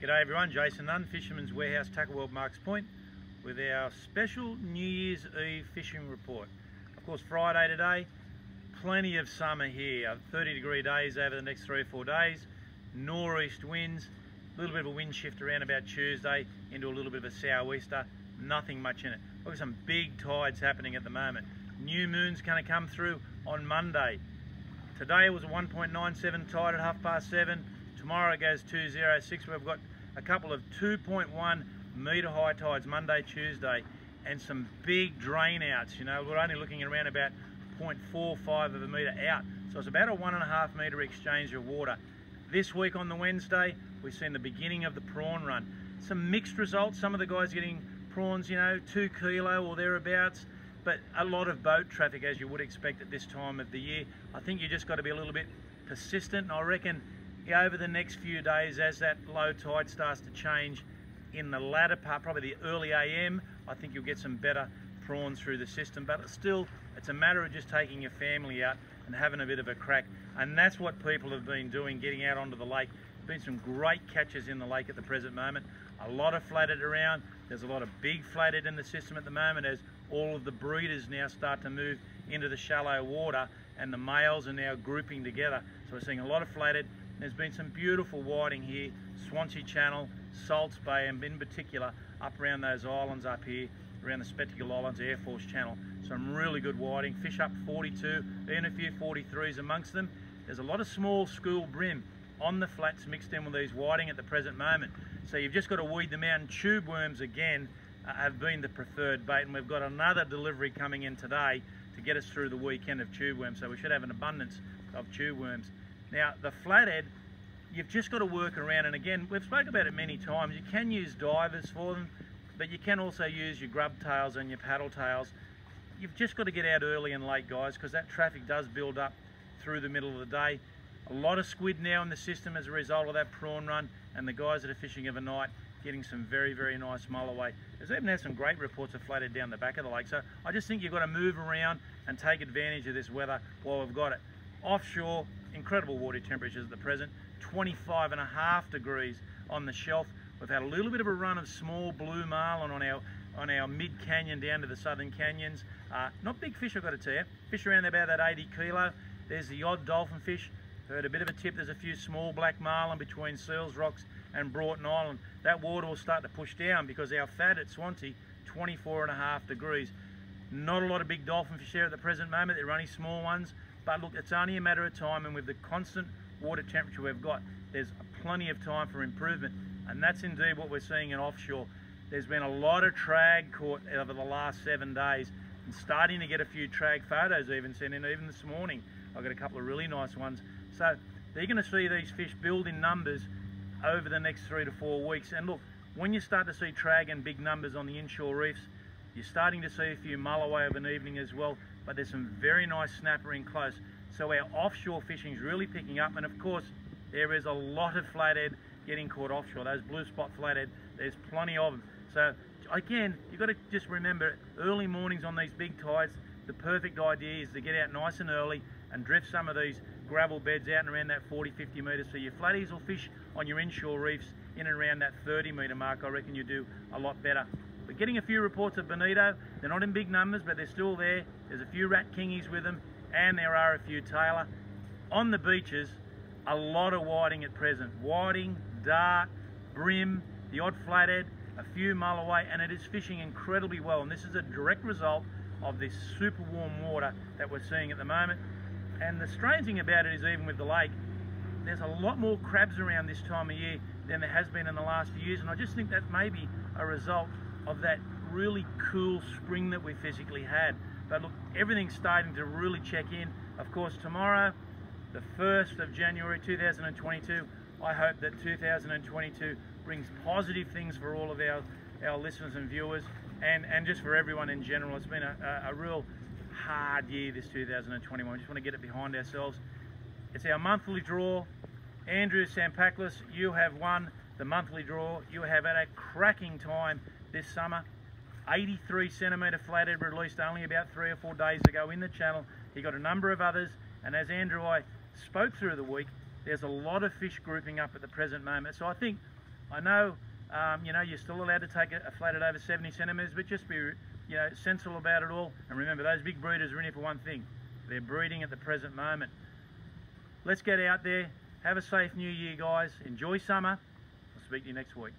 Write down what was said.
G'day everyone, Jason Nunn, Fisherman's Warehouse, Tackle World, Marks Point, with our special New Year's Eve fishing report. Of course, Friday today, plenty of summer here, 30-degree days over the next 3 or 4 days, northeast winds, a little bit of a wind shift around about Tuesday into a little bit of a sou'easter, nothing much in it. Look at some big tides happening at the moment. New moon's going to come through on Monday. Today was a 1.97 tide at 7:30. Tomorrow it goes 2.06. We've got a couple of 2.1 metre high tides Monday, Tuesday, and some big drain outs. You know, we're only looking at around about 0.45 of a metre out. So it's about a 1.5 metre exchange of water. This week on the Wednesday, we've seen the beginning of the prawn run. Some mixed results. Some of the guys getting prawns, you know, 2 kilo or thereabouts, but a lot of boat traffic, as you would expect at this time of the year. I think you just got to be a little bit persistent, and I reckon over the next few days, as that low tide starts to change in the latter part, probably the early AM, I think you'll get some better prawns through the system. But still, it's a matter of just taking your family out and having a bit of a crack, and that's what people have been doing, getting out onto the lake. There's been some great catches in the lake at the present moment. A lot of flathead around. There's a lot of big flathead in the system at the moment, as all of the breeders now start to move into the shallow water and the males are now grouping together. So we're seeing a lot of flathead. There's been some beautiful whiting here, Swansea Channel, Salts Bay, and in particular up around those islands up here, around the Spectacle Islands, Air Force Channel. Some really good whiting, fish up 42, even a few 43s amongst them. There's a lot of small school brim on the flats mixed in with these whiting at the present moment. So you've just got to weed them out, and tube worms again have been the preferred bait, and we've got another delivery coming in today to get us through the weekend of tube worms, so we should have an abundance of tube worms. Now, the flathead, you've just got to work around, and again, we've spoken about it many times. You can use divers for them, but you can also use your grub tails and your paddle tails. You've just got to get out early and late, guys, because that traffic does build up through the middle of the day. A lot of squid now in the system as a result of that prawn run, and the guys that are fishing overnight getting some very, very nice mulloway. There's even had some great reports of flathead down the back of the lake. So I just think you've got to move around and take advantage of this weather while we've got it. Offshore, incredible water temperatures at the present, 25.5 degrees on the shelf. We've had a little bit of a run of small blue marlin on our mid-canyon down to the southern canyons. Not big fish, I've got to tell you. Fish around about that 80 kilo. There's the odd dolphin fish. Heard a bit of a tip, there's a few small black marlin between Seals Rocks and Broughton Island. That water will start to push down because our fat at Swansea, 24.5 degrees. Not a lot of big dolphin fish there at the present moment. They're only small ones. But look, it's only a matter of time, and with the constant water temperature we've got, there's plenty of time for improvement. And that's indeed what we're seeing in offshore. There's been a lot of trag caught over the last 7 days, and starting to get a few trag photos even sent in, even this morning. I've got a couple of really nice ones. So they're going to see these fish build in numbers over the next 3 to 4 weeks. And look, when you start to see trag in big numbers on the inshore reefs, you're starting to see a few mulloway of an evening as well, but there's some very nice snapper in close. So our offshore fishing is really picking up, and of course there is a lot of flathead getting caught offshore. Those blue spot flathead, there's plenty of them. So again, you've got to just remember, early mornings on these big tides, the perfect idea is to get out nice and early and drift some of these gravel beds out and around that 40-50 metres. So your flatties will fish on your inshore reefs in and around that 30 metre mark. I reckon you do a lot better. We're getting a few reports of bonito. They're not in big numbers, but they're still there. There's a few rat kingies with them, and there are a few tailor. On the beaches, a lot of whiting at present. Whiting, dart, brim, the odd flathead, a few mulloway, and it is fishing incredibly well. And this is a direct result of this super warm water that we're seeing at the moment. And the strange thing about it is, even with the lake, there's a lot more crabs around this time of year than there has been in the last few years. And I just think that may be a result of that really cool spring that we physically had. But look, everything's starting to really check in. Of course, tomorrow, the 1st of January 2022, I hope that 2022 brings positive things for all of our listeners and viewers, and just for everyone in general. It's been a real hard year, this 2021. We just want to get it behind ourselves. It's our monthly draw. Andrew Sampaklis, you have won the monthly draw. You have had a cracking time this summer. 83 centimetre flathead released only about 3 or 4 days ago in the channel. He got a number of others, and as Andrew and I spoke through the week, there's a lot of fish grouping up at the present moment. So I think I know, you know, you're still allowed to take a flathead over 70 centimetres, but just be, you know, sensible about it all. And remember, those big breeders are in here for one thing. They're breeding at the present moment. Let's get out there. Have a safe new year, guys. Enjoy summer. I'll speak to you next week.